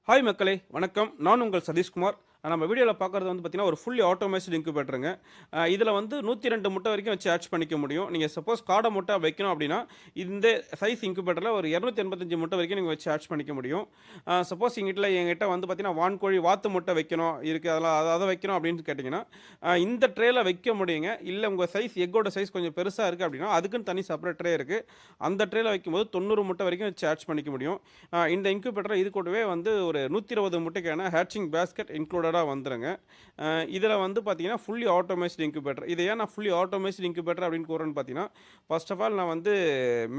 Hi மக்களே வணக்கம். நான் உங்கள் சதீஷ்குமார். நம்ம வீடியோவில் பார்க்குறது வந்து பார்த்தீங்கன்னா, ஒரு ஃபுல்லி ஆட்டோமேட்டட் இன்குபேட்டருங்க. இதில வந்து 102 முட்டை வரைக்கும் வச்சு ஹேட்ச் பண்ணிக்க முடியும். நீங்க சப்போஸ் காடை முட்டை வைக்கணும் அப்படின்னா, இந்த சைஸ் இன்குபேட்டரில் ஒரு 285 முட்டை வரைக்கும் நீங்க வச்சு ஹேட்ச் பண்ணிக்க முடியும். சப்போஸ் என்கிட்ட வந்து பார்த்தீங்கன்னா, வான்கோழி வாத்து முட்டை வைக்கணும் இருக்கு. அதெல்லாம் அத வைக்கணும் அப்படின்னு கேட்டிங்கன்னா, இந்த ட்ரேல வைக்க முடியுங்க. இல்ல உங்க சைஸ் எக்கோட சைஸ் கொஞ்சம் பெருசா இருக்கு அப்படின்னா, அதுக்குன்னு தனி செப்பரேட் ட்ரே இருக்கு. அந்த ட்ரேல வைக்கும்போது 90 முட்டை வரைக்கும் வச்சு ஹேட்ச் பண்ணிக்க முடியும். இந்த இன்குபேட்டர் இது கூடவே வந்து ஒரு 120 முட்டைக்கான ஹேட்சிங் பேஸ்கெட் இன்க்ளூடடா வந்துருங்க. இதில வந்து பார்த்தீங்கன்னா, ஃபுல்லி ஆட்டோமேட்டட் இன்குபேட்டர். இத ஏன் நான் ஃபுல்லி ஆட்டோமேட்டட் இன்குபேட்டர் அப்படின்னு கூறுறேன்னு பார்த்தீங்கன்னா, ஃபர்ஸ்ட் ஆஃப் ஆல் நான் வந்து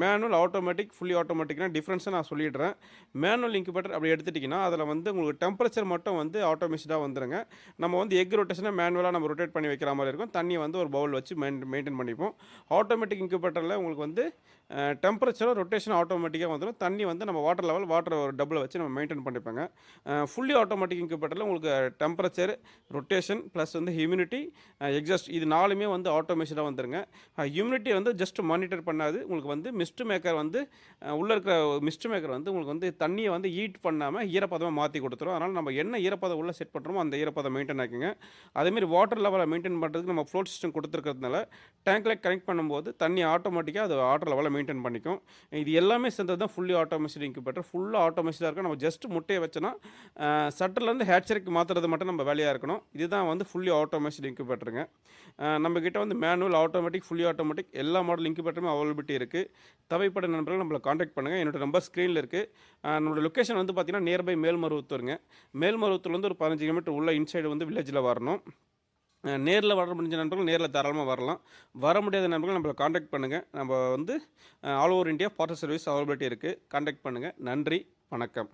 மேனுவல், ஆட்டோமேட்டிக், ஃபுல்லி ஆட்டோமேட்டிக்னா டிஃபரன்ஸ நான் சொல்லிடுறேன். மேனுவல் இன்குபேட்டர் அப்படி எடுத்துட்டீங்கன்னா, அதில வந்து உங்களுக்கு டெம்பரேச்சர் மட்டும் வந்து ஆட்டோமேட்டடா வந்துருங்க. நம்ம வந்து எக் ரொட்டேஷன மேனுவலா நம்ம ரொட்டேட் பண்ணி வைக்கிற மாரி இருக்கும். தண்ணிய வந்து ஒரு பவுல் வச்சு மெயின்டெயின் பண்ணிப்போம். ஆட்டோமேட்டிக் இன்குபேட்டர்ல உங்களுக்கு வந்து டெம்பரேச்சரும் ரொட்டேஷன் ஆட்டோமேட்டிக்கா வந்துரும். தண்ணி வந்து நம்ம வாட்டர் ஒரு டப்ல வச்சு நம்ம மெயின்டெயின் பண்ணிப்போங்க. ஃபுல்லி ஆட்டோமேட்டிக் இன்குபேட்டர்ல உங்களுக்கு டெம்பரேச்சர், ரொட்டேஷன் பிளஸ் வந்து ஹியூமிடிட்டி, எக்ஸாஸ்ட் இது 4மே வந்து ஆட்டோமேஷனா வந்துருங்க. ஹியூமிடிட்டி வந்து ஜஸ்ட் மானிட்டர் பண்ணாது. உங்களுக்கு வந்து மிஸ்ட் மேக்கர் வந்து உள்ள இருக்கிற மிஸ்ட் மேக்கர் வந்து உங்களுக்கு வந்து தண்ணிய வந்து ஹீட் பண்ணாம ஈரப்பதமா மாத்தி குடுத்துரும். அதனால நம்ம என்ன ஈரப்பதம் உள்ள செட் பண்றோமோ அந்த ஈரப்பதம் மெயின்டெயின் ஆக்குங்க. அதேமாரி வாட்டர் லெவல மெயின்டெயின் பண்றதுக்கு நம்ம ஃப்ளோட் சிஸ்டம் குடுத்துருக்கிறதுனால, டேங்க்ல கனெக்ட் பண்ணும்போது தண்ணி ஆட்டோமேட்டிக்கா அது வாட்டர் லெவல மெயின்டெயின் பண்ணிக்கும். இது எல்லாமே சேர்ந்தது தான் ஃபுல்லி ஆட்டோமேட்டட் இன்குபேட்டர். ஃபுல்லா ஆட்டோமேட்டடா இருக்கும். நம்ம ஜஸ்ட் முட்டைய வச்சோன்னா, சட்டர்லேருந்து ஹேட்சரிக்கு மாத்துறது மட்டும் நம்ம வேலையா இருக்கணும். இதுதான் வந்து ஃபுல்லி ஆட்டோமேட்டட் இன்குபேட்டருங்க. நம்மகிட்ட வந்து மேனுவல், ஆட்டோமேட்டிக், ஃபுல்லி ஆட்டோமேட்டிக் எல்லா மாடல் இன்குபேட்டருமே அவைலபிலிட்டி இருக்கு. தேவைப்பட்ட நண்பர்கள் நம்மள கான்டாக்ட் பண்ணுங்க. என்னோட நம்பர் ஸ்க்ரீன்ல இருக்கு. நம்மளோட லொகேஷன் வந்து பார்த்தீங்கன்னா, நியர்பை மேல்மருவத்தூருங்க. மேல்மருவத்தூர்லேருந்து ஒரு 15 கிலோமீட்டர் உள்ள இன்சைடு வந்து வில்லேஜ்ல வரணும். நேர்ல வர முடிஞ்ச நண்பர்கள் நேர்ல தாராளமா வரலாம். வர முடியாத நண்பர்கள் நம்மள கான்டாக்ட் பண்ணுங்க. நம்ம வந்து all over India parcel service availability இருக்கு. கான்டாக்ட் பண்ணுங்க. நன்றி, வணக்கம்.